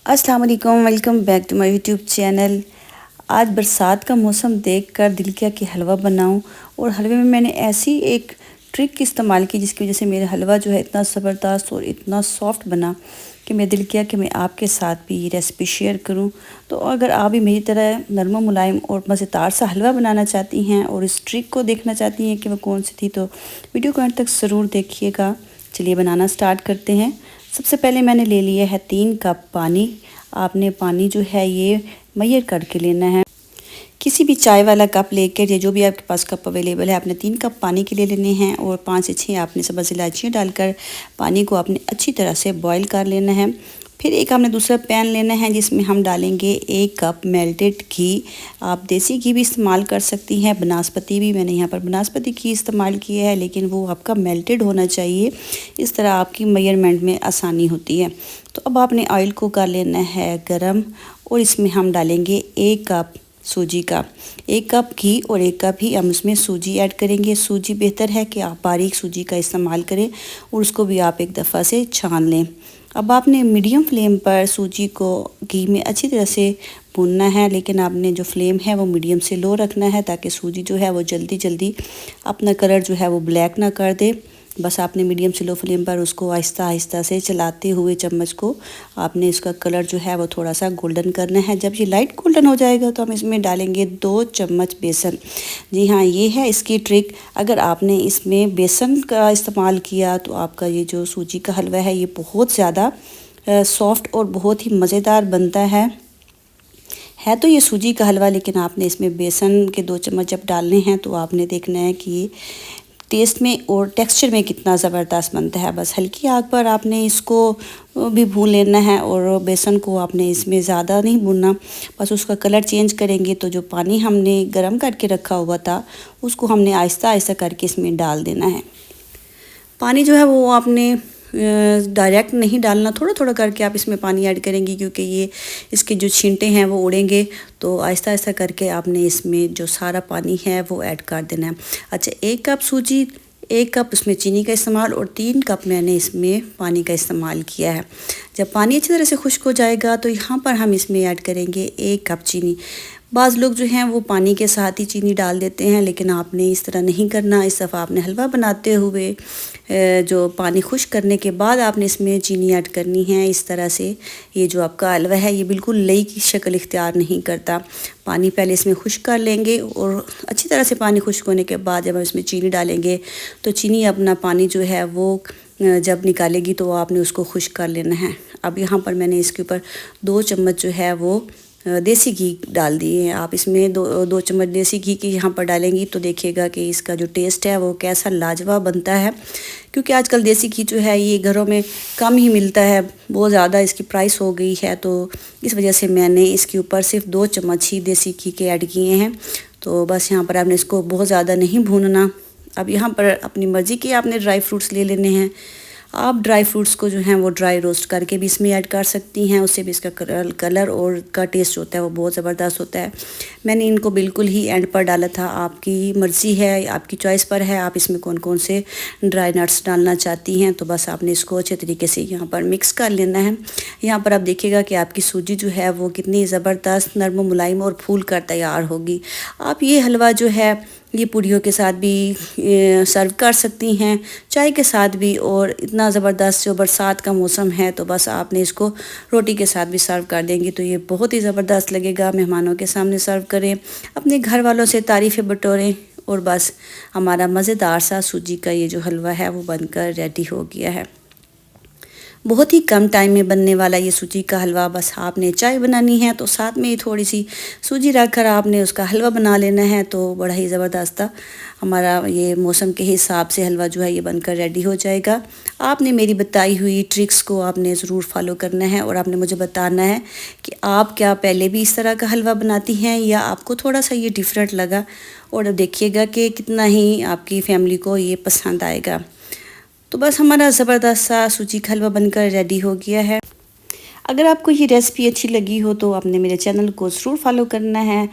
अस्सलाम वालेकुम, welcome back to my YouTube channel. आज बरसात का मौसम देखकर दिल किया कि हलवा बनाऊं, और हलवे में मैंने ऐसी एक ट्रिक इस्तेमाल की जिसकी वजह से मेरा हलवा जो है इतना ज़बरदस्त और इतना सॉफ्ट बना कि मैं दिल किया कि मैं आपके साथ भी ये रेसिपी शेयर करूं। तो अगर आप भी मेरी तरह नरम मुलायम और मज़ेदार सा हलवा बनाना चाहती हैं और इस ट्रिक को देखना चाहती हैं कि वो कौन सी थी, तो वीडियो को अंत तक ज़रूर देखिएगा। चलिए बनाना स्टार्ट करते हैं। सबसे पहले मैंने ले लिया है 3 कप पानी। आपने पानी जो है ये मेजर करके लेना है। किसी भी चाय वाला कप लेकर या जो भी आपके पास कप अवेलेबल है, आपने 3 कप पानी के लिए लेने हैं और 5 से 6 आपने सब्ज़ इलायचियाँ डालकर पानी को आपने अच्छी तरह से बॉईल कर लेना है। फिर एक हमने दूसरा पैन लेना है जिसमें हम डालेंगे 1 कप मेल्टेड घी। आप देसी घी भी इस्तेमाल कर सकती हैं, बनास्पति भी। मैंने यहाँ पर बनास्पति घी इस्तेमाल किया है, लेकिन वो आपका मेल्टेड होना चाहिए। इस तरह आपकी मेजरमेंट में आसानी होती है। तो अब आपने ऑयल को कर लेना है गरम, और इसमें हम डालेंगे 1 कप सूजी का। 1 कप घी और 1 कप ही हम उसमें सूजी ऐड करेंगे। सूजी बेहतर है कि आप बारीक सूजी का इस्तेमाल करें, और उसको भी आप एक दफ़ा से छान लें। अब आपने मीडियम फ्लेम पर सूजी को घी में अच्छी तरह से भूनना है, लेकिन आपने जो फ्लेम है वो मीडियम से लो रखना है, ताकि सूजी जो है वो जल्दी जल्दी अपना कलर जो है वो ब्लैक ना कर दे। बस आपने मीडियम से लो फ्लेम पर उसको आहिस्ता आहिस्ता से चलाते हुए चम्मच को आपने इसका कलर जो है वो थोड़ा सा गोल्डन करना है। जब ये लाइट गोल्डन हो जाएगा तो हम इसमें डालेंगे 2 चम्मच बेसन। जी हाँ, ये है इसकी ट्रिक। अगर आपने इसमें बेसन का इस्तेमाल किया तो आपका ये जो सूजी का हलवा है ये बहुत ज़्यादा सॉफ्ट और बहुत ही मज़ेदार बनता है तो ये सूजी का हलवा, लेकिन आपने इसमें बेसन के 2 चम्मच जब डालने हैं तो आपने देखना है कि टेस्ट में और टेक्सचर में कितना ज़बरदस्त बनता है। बस हल्की आग पर आपने इसको भी भून लेना है, और बेसन को आपने इसमें ज़्यादा नहीं भूनना। बस उसका कलर चेंज करेंगे तो जो पानी हमने गरम करके रखा हुआ था उसको हमने आहिस्ता आहिस्ता करके इसमें डाल देना है। पानी जो है वो आपने डायरेक्ट नहीं डालना, थोड़ा थोड़ा करके आप इसमें पानी ऐड करेंगी, क्योंकि ये इसके जो छींटे हैं वो उड़ेंगे। तो आहिस्ता आहिस्ता करके आपने इसमें जो सारा पानी है वो ऐड कर देना है। अच्छा, 1 कप सूजी, 1 कप उसमें चीनी का इस्तेमाल और 3 कप मैंने इसमें पानी का इस्तेमाल किया है। जब पानी अच्छी तरह से खुश्क हो जाएगा तो यहाँ पर हम इसमें ऐड करेंगे 1 कप चीनी। बाज़ लोग जो हैं वो पानी के साथ ही चीनी डाल देते हैं, लेकिन आपने इस तरह नहीं करना। इस दफ़ा आपने हलवा बनाते हुए जो पानी खुश्क करने के बाद आपने इसमें चीनी ऐड करनी है। इस तरह से ये जो आपका हलवा है ये बिल्कुल लई की शक्ल इख्तियार नहीं करता। पानी पहले इसमें खुश्क कर लेंगे, और अच्छी तरह से पानी खुश्क होने के बाद जब हम इसमें चीनी डालेंगे तो चीनी अपना पानी जो है वो जब निकालेगी तो आपने उसको खुश्क कर लेना है। अब यहाँ पर मैंने इसके ऊपर 2 चम्मच जो है वो देसी घी डाल दिए हैं। आप इसमें 2 चम्मच देसी घी की यहाँ पर डालेंगी तो देखिएगा कि इसका जो टेस्ट है वो कैसा लाजवाब बनता है। क्योंकि आजकल देसी घी जो है ये घरों में कम ही मिलता है, बहुत ज़्यादा इसकी प्राइस हो गई है, तो इस वजह से मैंने इसके ऊपर सिर्फ 2 चम्मच ही देसी घी के ऐड किए हैं। तो बस यहाँ पर आपने इसको बहुत ज़्यादा नहीं भूनना। अब यहाँ पर अपनी मर्ज़ी के आपने ड्राई फ्रूट्स ले लेने हैं। आप ड्राई फ्रूट्स को जो है वो ड्राई रोस्ट करके भी इसमें ऐड कर सकती हैं, उससे भी इसका कलर और का टेस्ट होता है वो बहुत ज़बरदस्त होता है। मैंने इनको बिल्कुल ही एंड पर डाला था। आपकी मर्ज़ी है, आपकी चॉइस पर है, आप इसमें कौन कौन से ड्राई नट्स डालना चाहती हैं। तो बस आपने इसको अच्छे तरीके से यहाँ पर मिक्स कर लेना है। यहाँ पर आप देखिएगा कि आपकी सूजी जो है वो कितनी ज़बरदस्त नरम मुलायम और फूल कर तैयार होगी। आप ये हलवा जो है ये पूड़ियों के साथ भी सर्व कर सकती हैं, चाय के साथ भी। और इतना ज़बरदस्त जो बरसात का मौसम है तो बस आपने इसको रोटी के साथ भी सर्व कर देंगी तो ये बहुत ही ज़बरदस्त लगेगा। मेहमानों के सामने सर्व करें, अपने घर वालों से तारीफ़ें बटोरें, और बस हमारा मज़ेदार सा सूजी का ये जो हलवा है वो बनकर रेडी हो गया है। बहुत ही कम टाइम में बनने वाला ये सूजी का हलवा। बस आपने चाय बनानी है तो साथ में ही थोड़ी सी सूजी रखकर आपने उसका हलवा बना लेना है, तो बड़ा ही ज़बरदस्त हमारा ये मौसम के हिसाब से हलवा जो है ये बनकर रेडी हो जाएगा। आपने मेरी बताई हुई ट्रिक्स को आपने ज़रूर फॉलो करना है, और आपने मुझे बताना है कि आप क्या पहले भी इस तरह का हलवा बनाती हैं या आपको थोड़ा सा ये डिफरेंट लगा। और देखिएगा कि कितना ही आपकी फैमिली को ये पसंद आएगा। तो बस हमारा ज़बरदस्त सा सूजी का हलवा बनकर रेडी हो गया है। अगर आपको ये रेसिपी अच्छी लगी हो तो आपने मेरे चैनल को ज़रूर फॉलो करना है,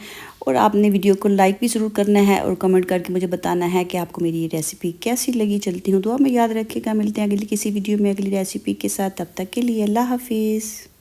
और आपने वीडियो को लाइक भी ज़रूर करना है, और कमेंट करके मुझे बताना है कि आपको मेरी ये रेसिपी कैसी लगी। चलती हूँ दुआ में याद रखिएगा। मिलते हैं अगली किसी वीडियो में अगली रेसिपी के साथ। तब तक के लिए अल्लाह हाफिज़।